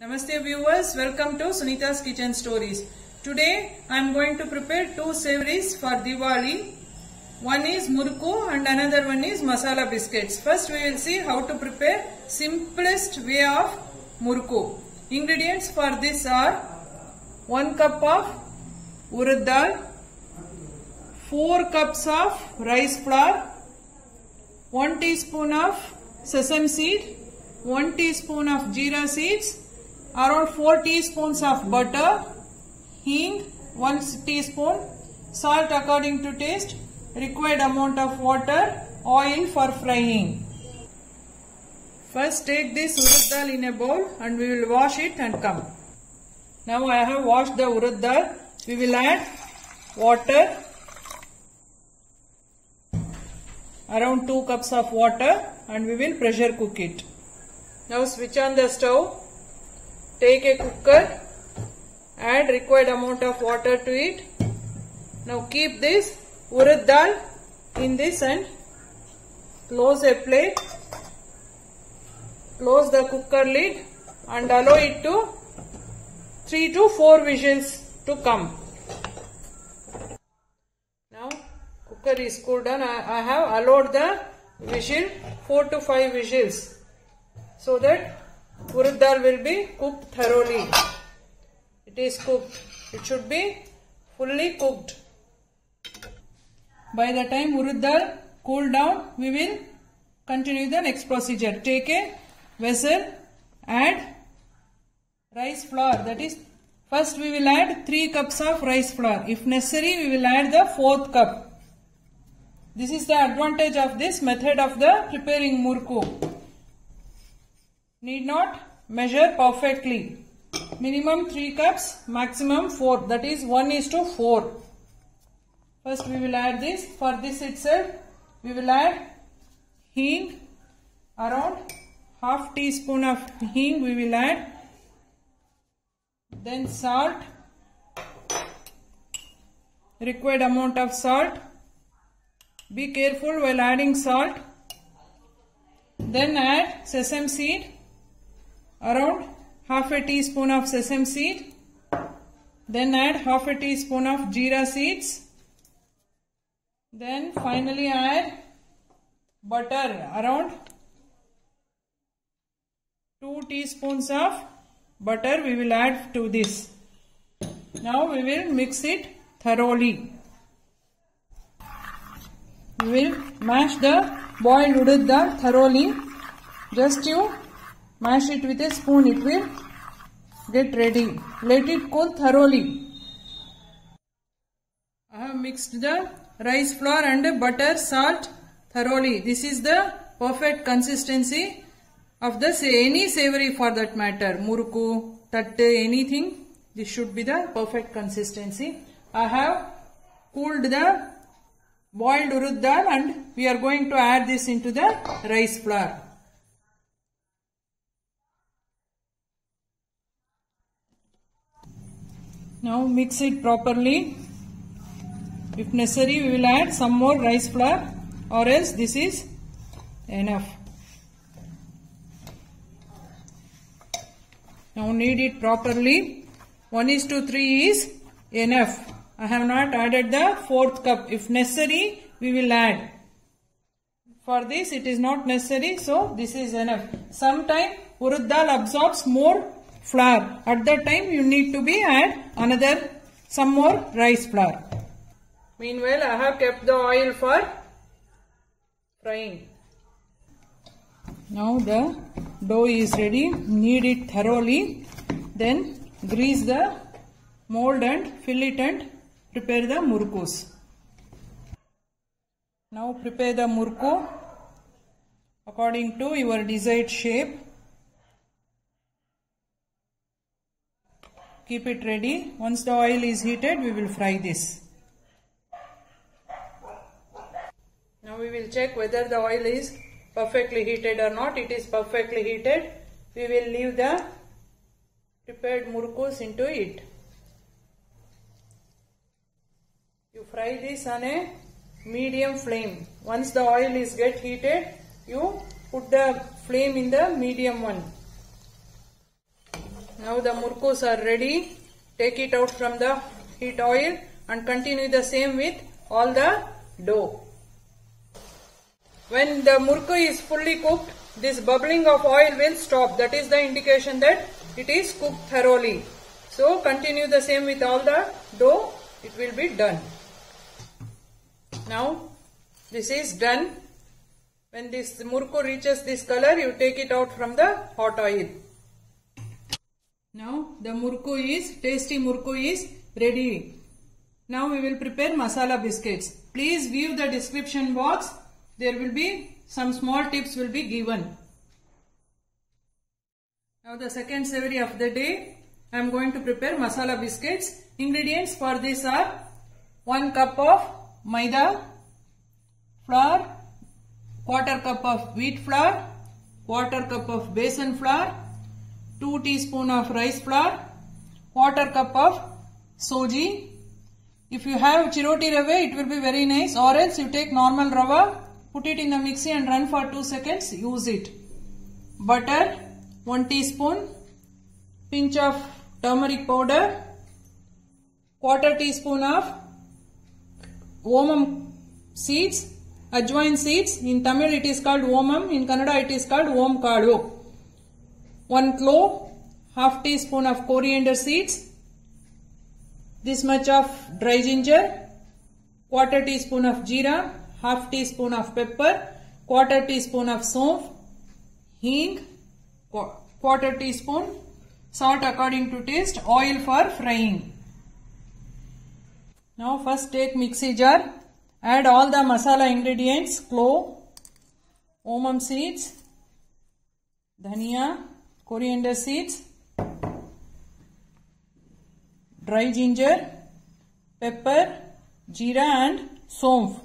Namaste viewers, welcome to Sunita's Kitchen Stories. Today I am going to prepare two savories for Diwali. One is murku and another one is masala biscuits. First we will see how to prepare simplest way of murku. Ingredients for this are 1 cup of urad dal, 4 cups of rice flour, 1 teaspoon of sesame seed, 1 teaspoon of jeera seeds, around 4 teaspoons of butter, hing 1 teaspoon, salt according to taste, required amount of water, oil for frying. First take this urad dal in a bowl and we will wash it and come. Now I have washed the urad dal. We will add water, around 2 cups of water, and we will pressure cook it. Now switch on the stove. Take a cooker, add required amount of water to it. Now keep this urad dal in this and close a plate. Close the cooker lid and allow it to 3 to 4 whistles to come. Now cooker is cooled down. I have allowed the whistle 4 to 5 whistles so that urad dal will be cooked thoroughly. It is cooked. It should be fully cooked. By the time urad dal cool down, we will continue the next procedure. Take a vessel, add rice flour. That is, first we will add 3 cups of rice flour. If necessary, we will add the 4th cup. This is the advantage of this method of the preparing murku. Need not measure perfectly. Minimum 3 cups, maximum 4. That is 1:4. First we will add this. For this itself, we will add hing. Around half teaspoon of hing we will add. Then salt. Required amount of salt. Be careful while adding salt. Then add sesame seed. Around half a teaspoon of sesame seed. Then add half a teaspoon of jeera seeds. Then finally add butter. Around 2 teaspoons of butter we will add to this. Now we will mix it thoroughly. We will mash the boiled urad dal thoroughly. Just you mash it with a spoon, it will get ready. Let it cool thoroughly. I have mixed the rice flour and butter, salt thoroughly. This is the perfect consistency of the any savory for that matter. Murku, tatte, anything. This should be the perfect consistency. I have cooled the boiled urad dal and we are going to add this into the rice flour. Now mix it properly. If necessary, we will add some more rice flour, or else this is enough. Now knead it properly. 1:3 is enough. I have not added the 4th cup. If necessary, we will add. For this, it is not necessary, so this is enough. Sometime urad dal absorbs more flour. At that time you need to add some more rice flour. Meanwhile, I have kept the oil for frying. Now the dough is ready. Knead it thoroughly. Then grease the mold and fill it and prepare the murkus. Now prepare the murku according to your desired shape. Keep it ready. Once the oil is heated, we will fry this. Now we will check whether the oil is perfectly heated or not. It is perfectly heated. We will leave the prepared murkus into it. You fry this on a medium flame. Once the oil is get heated, you put the flame in the medium one. Now the murkus are ready. Take it out from the heat oil and continue the same with all the dough. When the murku is fully cooked, this bubbling of oil will stop. That is the indication that it is cooked thoroughly. So continue the same with all the dough. It will be done. Now this is done. When this murku reaches this color, you take it out from the hot oil. Now the tasty murku is ready. Now we will prepare masala biscuits. Please view the description box. There will be some small tips will be given. Now the second savory of the day, I am going to prepare masala biscuits. Ingredients for this are 1 cup of maida flour, quarter cup of wheat flour, quarter cup of besan flour, 2 teaspoon of rice flour, quarter cup of soji. If you have chiroti rava, it will be very nice, or else you take normal rava, put it in the mixie and run for 2 seconds, use it. Butter, 1 teaspoon, pinch of turmeric powder, quarter teaspoon of omam seeds, ajwain seeds. In Tamil it is called omam, in Kannada it is called om kadu. 1 clove, half teaspoon of coriander seeds, this much of dry ginger, quarter teaspoon of jeera, half teaspoon of pepper, quarter teaspoon of saunf, hing, quarter teaspoon, salt according to taste, oil for frying. Now first take mixie jar, add all the masala ingredients, clove, omam seeds, dhania, coriander seeds, dry ginger, pepper, jeera and saunf.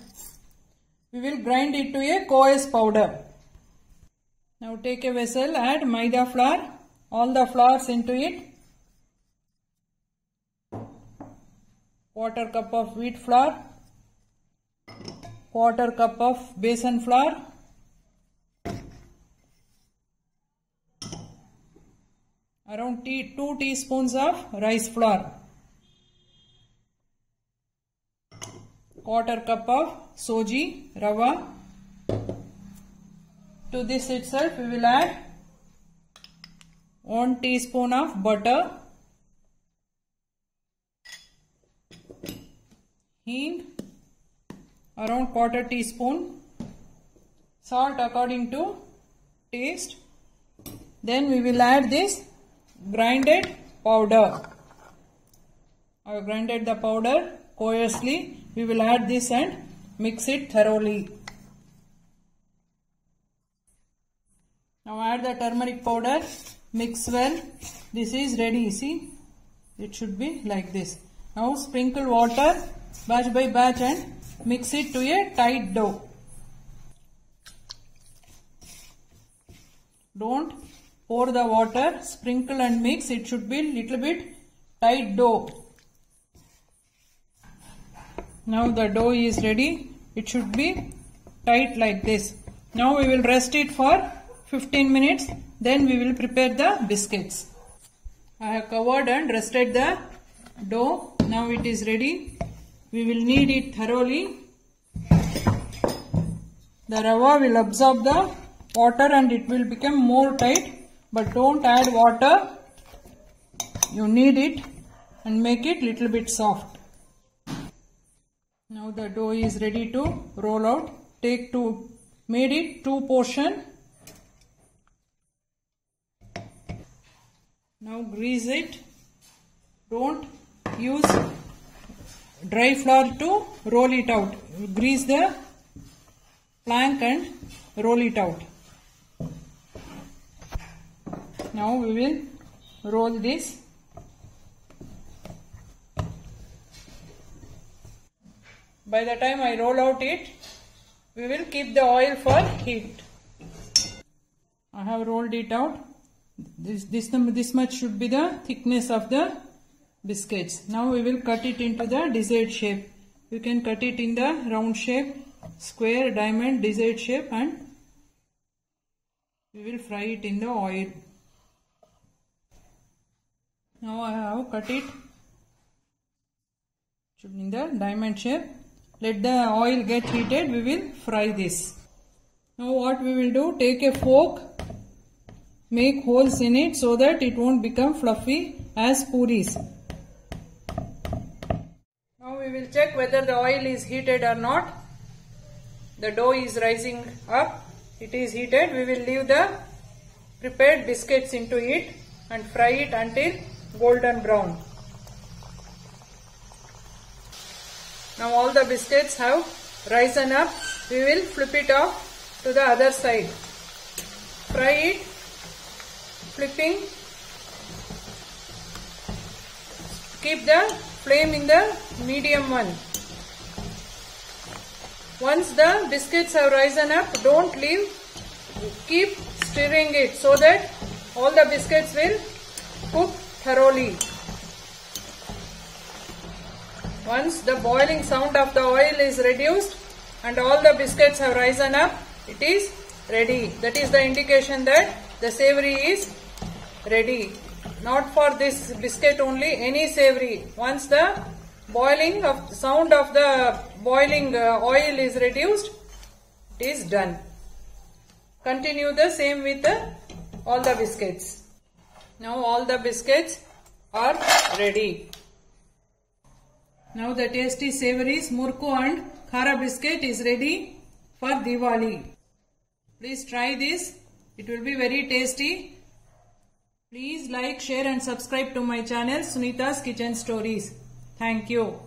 We will grind it to a coarse powder. Now take a vessel, add maida flour, all the flours into it. Quarter cup of wheat flour, quarter cup of besan flour, around 2 teaspoons of rice flour, quarter cup of soji, rava. To this itself we will add 1 teaspoon of butter, hing, around quarter teaspoon, salt according to taste. Then we will add this grinded powder. I have grinded the powder coarsely. We will add this and mix it thoroughly. Now add the turmeric powder, mix well. This is ready. See, it should be like this. Now sprinkle water batch by batch and mix it to a tight dough. Don't pour the water, sprinkle and mix. It should be little bit tight dough. Now the dough is ready. It should be tight like this. Now we will rest it for 15 minutes. Then we will prepare the biscuits. I have covered and rested the dough. Now it is ready. We will knead it thoroughly. The rava will absorb the water and it will become more tight. But don't add water. You knead it and make it little bit soft. Now the dough is ready to roll out. Made it 2 portion. Now grease it. Don't use dry flour to roll it out. Grease the plank and roll it out. Now we will roll this. By the time I roll out it, we will keep the oil for heat. I have rolled it out. This much should be the thickness of the biscuits. Now we will cut it into the desired shape. You can cut it in the round shape, square, diamond, desired shape, and we will fry it in the oil. Now I have cut it in the diamond shape. Let the oil get heated. We will fry this. Now what we will do, take a fork, make holes in it so that it won't become fluffy as puris. Now we will check whether the oil is heated or not. The dough is rising up. It is heated. We will leave the prepared biscuits into it and fry it until golden brown. Now all the biscuits have risen up. We will flip it off to the other side. Fry it, flipping. Keep the flame in the medium one. Once the biscuits have risen up, don't leave. Keep stirring it so that all the biscuits will cook thoroughly. Once the boiling sound of the oil is reduced and all the biscuits have risen up, it is ready. That is the indication that the savory is ready. Not for this biscuit only, any savory. Once the boiling of sound of the boiling oil is reduced, it is done. Continue the same with all the biscuits. Now all the biscuits are ready. Now the tasty savory Murukku and Khara biscuit is ready for Diwali. Please try this. It will be very tasty. Please like, share and subscribe to my channel Sunita's Kitchen Stories. Thank you.